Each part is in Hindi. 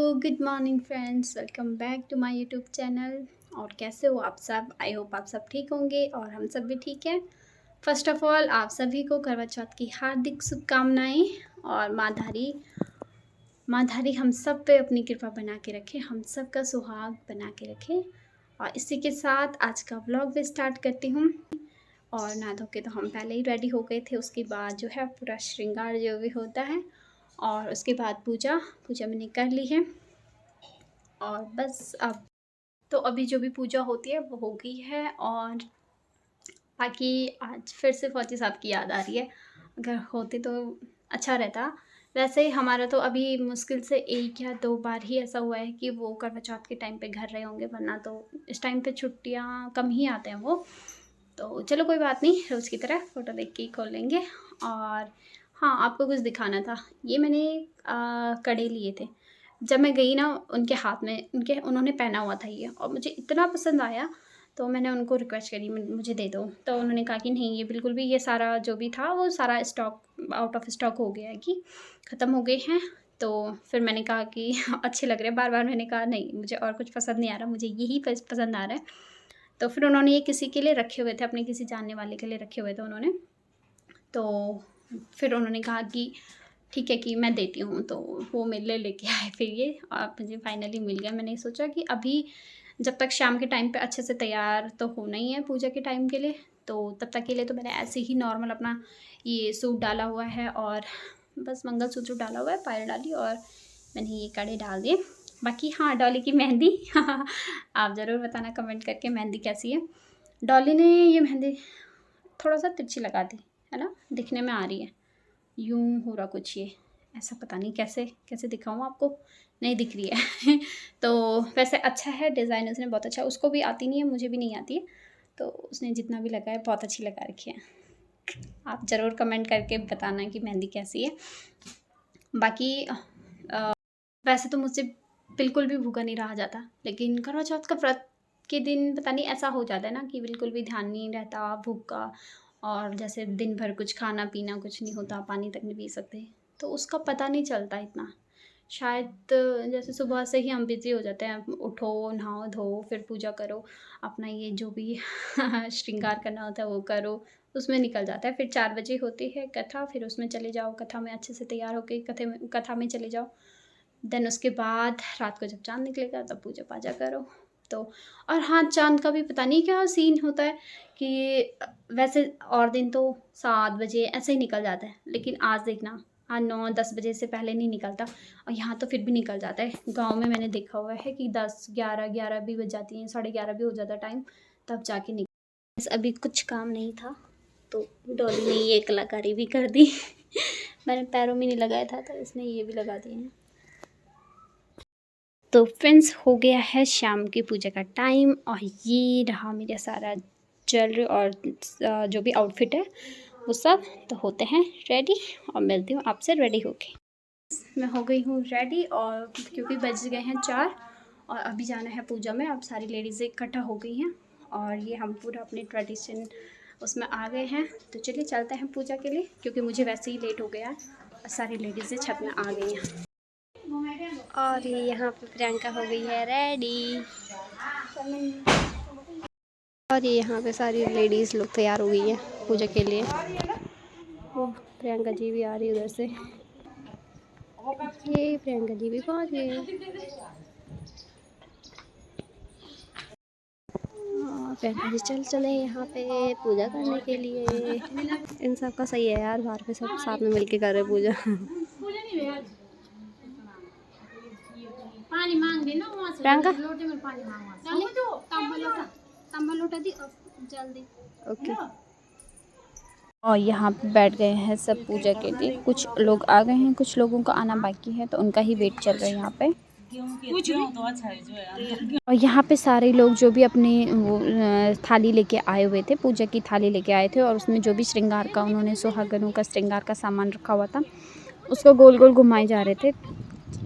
Good morning friends, welcome back to my YouTube channel. और कैसे हो आप सब? आई होप आप सब ठीक होंगे और हम सब भी ठीक हैं। फर्स्ट ऑफ ऑल आप सभी को करवा चौथ की हार्दिक शुभकामनाएं और माँ धारी हम सब पे अपनी कृपा बना के रखे, हम सब का सुहाग बना के रखे। और इसी के साथ आज का व्लॉग भी स्टार्ट करती हूँ। और नहा धो के तो हम पहले ही रेडी हो गए थे। उसके बाद जो है पूरा श्रृंगार जो भी होता है और उसके बाद पूजा मैंने कर ली है। और बस अब तो अभी जो भी पूजा होती है वो हो गई है। और बाकी आज फिर से फौजी साहब की याद आ रही है, अगर होते तो अच्छा रहता। वैसे हमारा तो अभी मुश्किल से 1 या 2 बार ही ऐसा हुआ है कि वो करवा चौथ के टाइम पे घर रहे होंगे, वरना तो इस टाइम पे छुट्टियाँ कम ही आते हैं वो। तो चलो कोई बात नहीं, रोज़ की तरह फ़ोटो देख के ही खोल लेंगे। और हाँ, आपको कुछ दिखाना था। ये मैंने कड़े लिए थे। जब मैं गई ना उनके हाथ में, उन्होंने पहना हुआ था ये, और मुझे इतना पसंद आया तो मैंने उनको रिक्वेस्ट करी मुझे दे दो। तो उन्होंने कहा कि नहीं, ये बिल्कुल भी, ये सारा जो भी था वो सारा स्टॉक आउट ऑफ स्टॉक हो गया है, कि ख़त्म हो गए हैं। तो फिर मैंने कहा कि अच्छे लग रहे हैं। बार बार मैंने कहा नहीं, मुझे और कुछ पसंद नहीं आ रहा, मुझे यही पसंद आ रहा है। तो फिर उन्होंने ये किसी के लिए रखे हुए थे, अपने किसी जानने वाले के लिए रखे हुए थे उन्होंने। तो फिर उन्होंने कहा कि ठीक है कि मैं देती हूँ, तो वो मेरे लिए लेके आए फिर ये, और मुझे फाइनली मिल गया। मैंने सोचा कि अभी जब तक शाम के टाइम पे अच्छे से तैयार तो होना ही है पूजा के टाइम के लिए, तो तब तक के लिए तो मैंने ऐसे ही नॉर्मल अपना ये सूट डाला हुआ है और बस मंगलसूत्र डाला हुआ है, पायल डाली और मैंने ये कड़े डाल दिए। बाकी हाँ, डॉली की मेहंदी आप ज़रूर बताना कमेंट करके मेहंदी कैसी है। डॉली ने ये मेहंदी थोड़ा सा तिरछी लगा दी है ना, दिखने में आ रही है यूं हो रहा कुछ, ये ऐसा पता नहीं कैसे दिखाऊँ आपको, नहीं दिख रही है तो वैसे अच्छा है डिज़ाइन, उसने बहुत अच्छा, उसको भी आती नहीं है, मुझे भी नहीं आती है, तो उसने जितना भी लगाया बहुत अच्छी लगा रखी है। आप ज़रूर कमेंट करके बताना कि मेहंदी कैसी है। बाकी वैसे तो मुझसे बिल्कुल भी भूखा नहीं रहा जाता, लेकिन करवा चौथ का व्रत के दिन पता नहीं ऐसा हो जाता है ना कि बिल्कुल भी ध्यान नहीं रहता भूख का, और जैसे दिन भर कुछ खाना पीना कुछ नहीं होता, पानी तक नहीं पी सकते, तो उसका पता नहीं चलता इतना। शायद जैसे सुबह से ही हम बिज़ी हो जाते हैं, उठो नहाओ धो फिर पूजा करो, अपना ये जो भी श्रृंगार करना होता है वो करो, उसमें निकल जाता है। फिर 4 बजे होती है कथा, फिर उसमें चले जाओ, कथा में अच्छे से तैयार होके कथा में चले जाओ। देन उसके बाद रात को जब चाँद निकलेगा तब पूजा पाजा करो। तो और हाँ, चाँद का भी पता नहीं क्या सीन होता है कि वैसे और दिन तो 7 बजे ऐसे ही निकल जाता है, लेकिन आज देखना, हाँ 9-10 बजे से पहले नहीं निकलता, और यहाँ तो फिर भी निकल जाता है। गांव में मैंने देखा हुआ है कि 10-11 भी बज जाती हैं, 11:30 भी हो जाता टाइम, तब जाके निकल। बस अभी कुछ काम नहीं था तो डॉली ने ये कलाकारी भी कर दी मैंने पैरों में नहीं लगाया था तो इसने ये भी लगा दिए हैं। तो फ्रेंड्स, हो गया है शाम की पूजा का टाइम, और ये रहा मेरा सारा ज्वेलरी और जो भी आउटफिट है वो सब। तो होते हैं रेडी और मिलती हूँ आपसे रेडी होके। मैं हो गई हूँ रेडी, और क्योंकि बज गए हैं 4 और अभी जाना है पूजा में। अब सारी लेडीज़ इकट्ठा हो गई हैं और ये हम पूरा अपने ट्रेडिशन उसमें आ गए हैं। तो चलिए चलते हैं पूजा के लिए, क्योंकि मुझे वैसे ही लेट हो गया है और सारी लेडीज़ें छत में आ गई हैं। और ये यहाँ पे प्रियंका हो गई है रेडी, और ये यहाँ पे सारी लेडीज़ लोग तैयार हो गई है पूजा के लिए। वो प्रियंका जी भी आ रही है उधर से, ये प्रियंका जी भी पहुँच गए। प्रियंका जी चले यहाँ पे पूजा करने के लिए। इन सब का सही है यार, बाहर पे सब साथ में मिलके कर रहे पूजा पानी मांग दे ना वहाँ से, प्रियंका लोटे में पानी मांगवा तांबा लोटा दी जल्दी। ओके। और यहाँ पे बैठ गए हैं सब पूजा के लिए। कुछ लोग आ गए हैं, कुछ लोगों का आना बाकी है, तो उनका ही वेट चल रहा है यहाँ पे। और यहाँ पे सारे लोग जो भी अपने वो थाली लेके आए हुए थे, पूजा की थाली लेके आए थे, और उसमें जो भी श्रृंगार का उन्होंने सुहागनों का श्रृंगार का सामान रखा हुआ था उसको गोल गोल घुमाए जा रहे थे।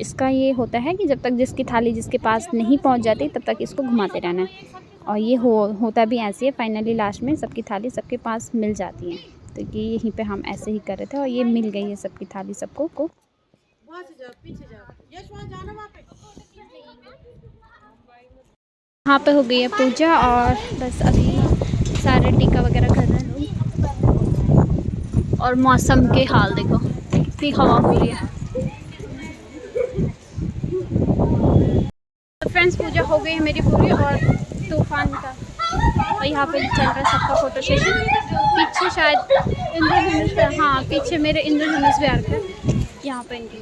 इसका ये होता है कि जब तक जिसकी थाली जिसके पास नहीं पहुंच जाती तब तक इसको घुमाते रहना है, और ये होता भी ऐसे है। फाइनली लास्ट में सबकी थाली सबके पास मिल जाती है। तो ये यहीं पे हम ऐसे ही कर रहे थे और ये मिल गई है सबकी थाली सबको को। यहाँ पे हो गई है पूजा और बस अभी सारे टीका वगैरह कर रहे हैं लोग। और मौसम के हाल देखो, कितनी हवा हो रही है। तो फ्रेंड्स पूजा हो गई है मेरी पूरी और तूफान का, और यहाँ पे चल रहा है सबका फोटो सेशन। पीछे शायद इंद्रधनुष, हाँ पीछे मेरे इंद्रधनुष भी आ रखा है यहाँ पे इनकी।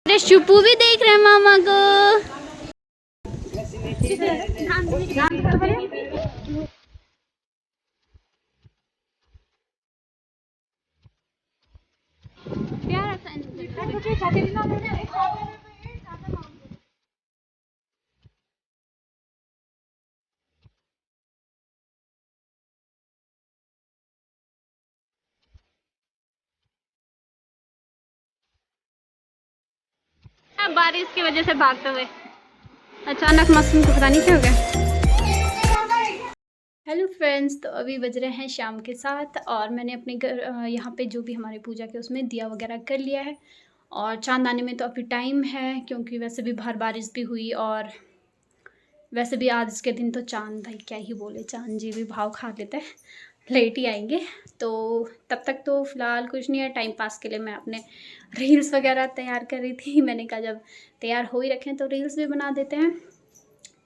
मेरे शुपू भी देख रहे हैं मामा को। प्यारा सा बारिश की वजह से भागते हुए अचानक मौसम को पता नहीं क्या हो गया। हेलो फ्रेंड्स, तो अभी बज रहे हैं शाम के 7 और मैंने अपने घर यहाँ पे जो भी हमारी पूजा के उसमें दिया वगैरह कर लिया है। और चांद आने में तो अभी टाइम है, क्योंकि वैसे भी बाहर बारिश भी हुई और वैसे भी आज के दिन तो चांद भाई क्या ही बोले, चांद जी भी भाव खा लेते हैं, लेट ही आएंगे। तो तब तक तो फ़िलहाल कुछ नहीं है, टाइम पास के लिए मैं अपने रील्स वगैरह तैयार कर रही थी। मैंने कहा जब तैयार हो ही रखे हैं तो रील्स भी बना देते हैं।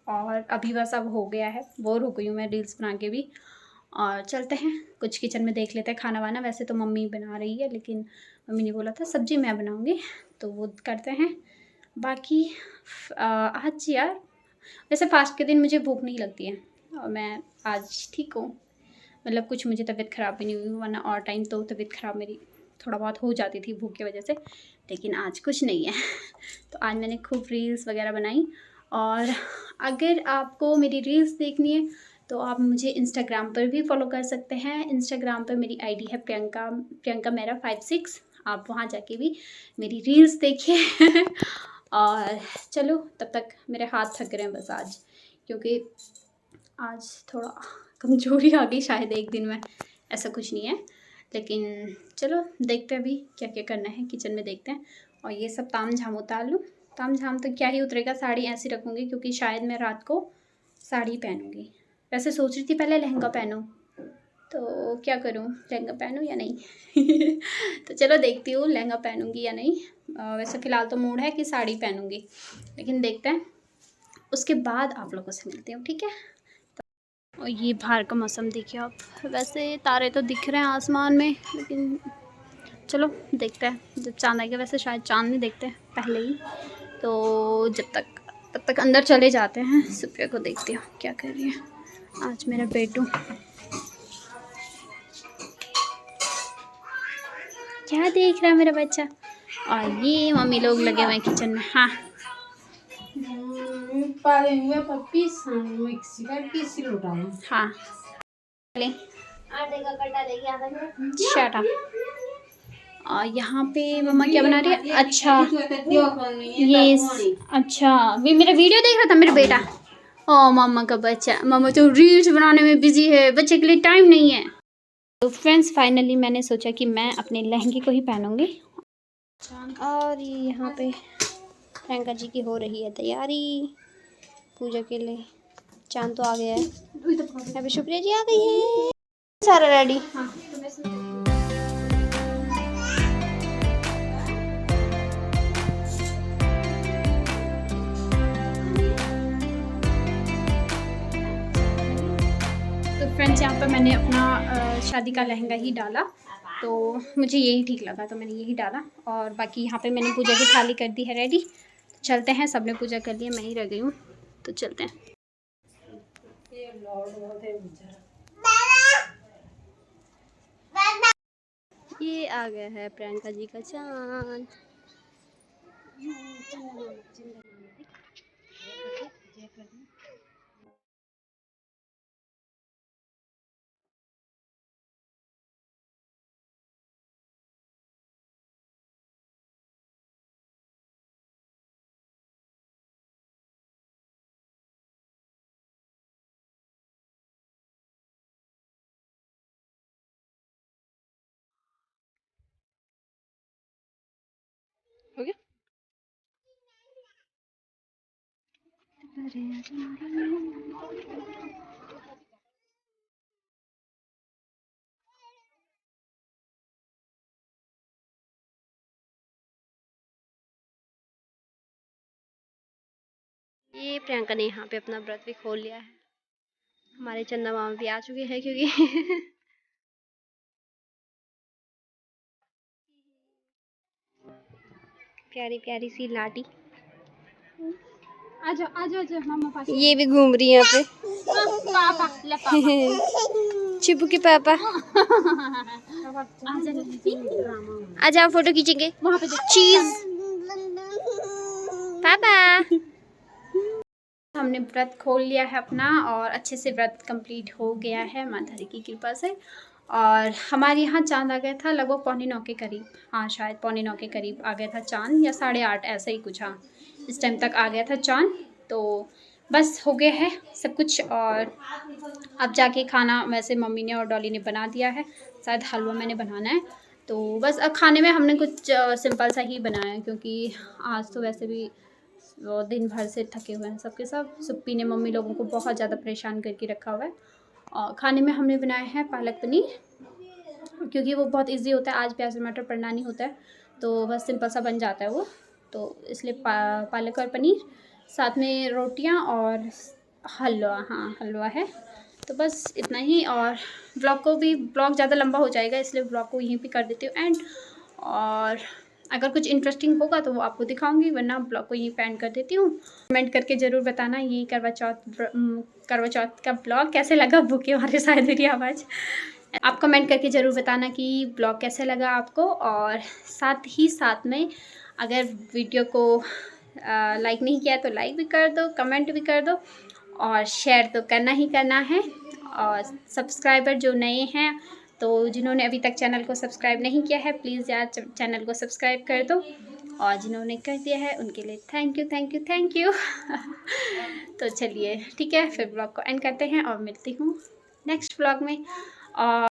और अभी बस अब हो गया है, बोर हो गई हूँ मैं रील्स बना के भी। और चलते हैं कुछ किचन में देख लेते हैं खाना वाना। वैसे तो मम्मी बना रही है, लेकिन मम्मी ने बोला था सब्ज़ी मैं बनाऊँगी, तो वो करते हैं। बाकी आज यार वैसे फास्ट के दिन मुझे भूख नहीं लगती है और मैं आज ठीक हूँ। मतलब कुछ मुझे तबीयत ख़राब भी नहीं हुई, वरना और टाइम तो तबीयत ख़राब मेरी थोड़ा बहुत हो जाती थी भूख की वजह से, लेकिन आज कुछ नहीं है। तो आज मैंने खूब रील्स वगैरह बनाई। और अगर आपको मेरी रील्स देखनी है तो आप मुझे इंस्टाग्राम पर भी फॉलो कर सकते हैं। इंस्टाग्राम पर मेरी आईडी है प्रियंका मेरा 56। आप वहाँ जाके भी मेरी रील्स देखिए। और चलो तब तक मेरे हाथ थक रहे हैं बस आज, क्योंकि आज थोड़ा कमज़ोरी आ गई शायद एक दिन में, ऐसा कुछ नहीं है। लेकिन चलो देखते हैं अभी क्या क्या करना है, किचन में देखते हैं। और ये सब ताम झाम उतार लूँ। ताम झाम तो क्या ही उतरेगा, साड़ी ऐसी रखूँगी क्योंकि शायद मैं रात को साड़ी पहनूँगी। वैसे सोच रही थी पहले लहंगा पहनूँ, तो क्या करूँ, लहंगा पहनूँ या नहीं। तो चलो देखती हूँ लहंगा पहनूँगी या नहीं। वैसे फ़िलहाल तो मूड है कि साड़ी पहनूँगी, लेकिन देखते हैं। उसके बाद आप लोगों से मिलती हूँ, ठीक है। और ये बाहर का मौसम देखिए आप, वैसे तारे तो दिख रहे हैं आसमान में, लेकिन चलो देखते हैं जब चाँद आएगा। वैसे शायद चाँद नहीं देखते पहले ही, तो जब तक तब तक अंदर चले जाते हैं। सुप्रिया को देखती हूँ क्या कर रही है आज मेरा बेटू। क्या देख रहा है मेरा बच्चा। और ये मम्मी लोग लगे हुए हैं किचन में। हाँ हाँ शट अप। और यहाँ पे मम्मा क्या बना रही है, अच्छा ये अच्छा भी मेरा वीडियो देख रहा था मेरा बेटा। ओ मम्मा का बच्चा, मम्मा तो रील्स बनाने में बिजी है, बच्चे के लिए टाइम नहीं है। तो फ्रेंड्स फाइनली मैंने सोचा कि मैं अपने लहंगे को ही पहनूंगी। और यहाँ पे प्रियंका जी की हो रही है तैयारी पूजा के लिए। चांद तो आ गया है, अभी शुक्रिया जी आ गई है सारा रेडी। तो फ्रेंड्स यहाँ पर मैंने अपना शादी का लहंगा ही डाला, तो मुझे यही ठीक लगा तो मैंने यही डाला। और बाकी यहाँ पे मैंने पूजा की थाली कर दी है रेडी। चलते हैं, सबने पूजा कर ली है, मैं ही रह गई हूँ, तो चलते हैं। ये आ गया है प्रियंका जी का चांद। हो गया। ये प्रियंका ने यहाँ पे अपना व्रत भी खोल लिया है। हमारे चंदा मामा भी आ चुके हैं क्योंकि प्यारी प्यारी सी लाडी। आजा आजा आजा मामा पास। ये भी घूम रही है यहाँ पे। पापा ले पापा। चिपू के पापा। आ जाओ फोटो खींचेंगे वहाँ पे। चीज पापा। हमने व्रत खोल लिया है अपना और अच्छे से व्रत कंप्लीट हो गया है माता की कृपा से। और हमारे यहाँ चांद आ गया था लगभग 8:45 के करीब। हाँ शायद 8:45 के करीब आ गया था चांद, या 8:30 ऐसा ही कुछ। हाँ इस टाइम तक आ गया था चांद। तो बस हो गया है सब कुछ। और अब जाके खाना वैसे मम्मी ने और डॉली ने बना दिया है, शायद हलवा मैंने बनाना है। तो बस अब खाने में हमने कुछ सिंपल सा ही बनाया है, क्योंकि आज तो वैसे भी वो दिन भर से थके हुए हैं सबके सब। सुप्पी ने मम्मी लोगों को बहुत ज़्यादा परेशान करके रखा हुआ है। और खाने में हमने बनाया है पालक पनीर, क्योंकि वो बहुत इजी होता है। आज प्याज टमाटर पड़ना नहीं होता है, तो बस सिंपल सा बन जाता है वो। तो इसलिए पालक और पनीर, साथ में रोटियां और हलवा। हाँ हलवा है। तो बस इतना ही। और ब्लॉग ज़्यादा लंबा हो जाएगा, इसलिए ब्लॉग को यहीं पे कर देती हूँ एंड। और अगर कुछ इंटरेस्टिंग होगा तो वो आपको दिखाऊंगी, वरना ब्लॉग को यहीं पे एंड कर देती हूँ। कमेंट करके ज़रूर बताना ये करवा चौथ का ब्लॉग कैसे लगा। भूखे हमारे शायद मेरी आवाज़। आप कमेंट करके ज़रूर बताना कि ब्लॉग कैसे लगा आपको। और साथ में अगर वीडियो को लाइक नहीं किया तो लाइक भी कर दो, कमेंट भी कर दो, और शेयर तो करना ही करना है। और सब्सक्राइबर जो नए हैं, तो जिन्होंने अभी तक चैनल को सब्सक्राइब नहीं किया है, प्लीज़ यार चैनल को सब्सक्राइब कर दो। और जिन्होंने कर दिया है उनके लिए thank you thank you thank you. तो चलिए ठीक है, फिर ब्लॉग को एंड करते हैं और मिलती हूँ नेक्स्ट ब्लॉग में। और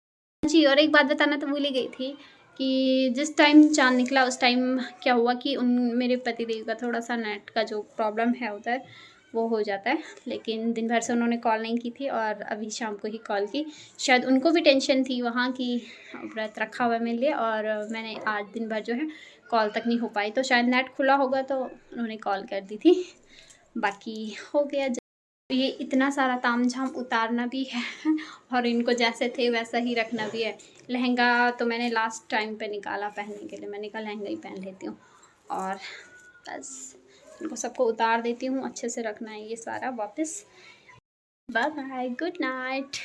जी और एक बात बताना तो भूल ही गई थी कि जिस टाइम चाँद निकला उस टाइम क्या हुआ कि मेरे पतिदेव का थोड़ा सा नेट का जो प्रॉब्लम है उधर वो हो जाता है। लेकिन दिन भर से उन्होंने कॉल नहीं की थी और अभी शाम को ही कॉल की। शायद उनको भी टेंशन थी वहाँ की, व्रत रखा हुआ है मेरे लिए, और मैंने आज दिन भर जो है कॉल तक नहीं हो पाई। तो शायद नेट खुला होगा तो उन्होंने कॉल कर दी थी। बाकी हो गया। ये इतना सारा तामझाम उतारना भी है और इनको जैसे थे वैसा ही रखना भी है। लहंगा तो मैंने लास्ट टाइम पे निकाला पहनने के लिए, मैंने कहा लहंगा ही पहन लेती हूँ। और बस इनको सबको उतार देती हूँ, अच्छे से रखना है ये सारा वापस। Bye bye, good night.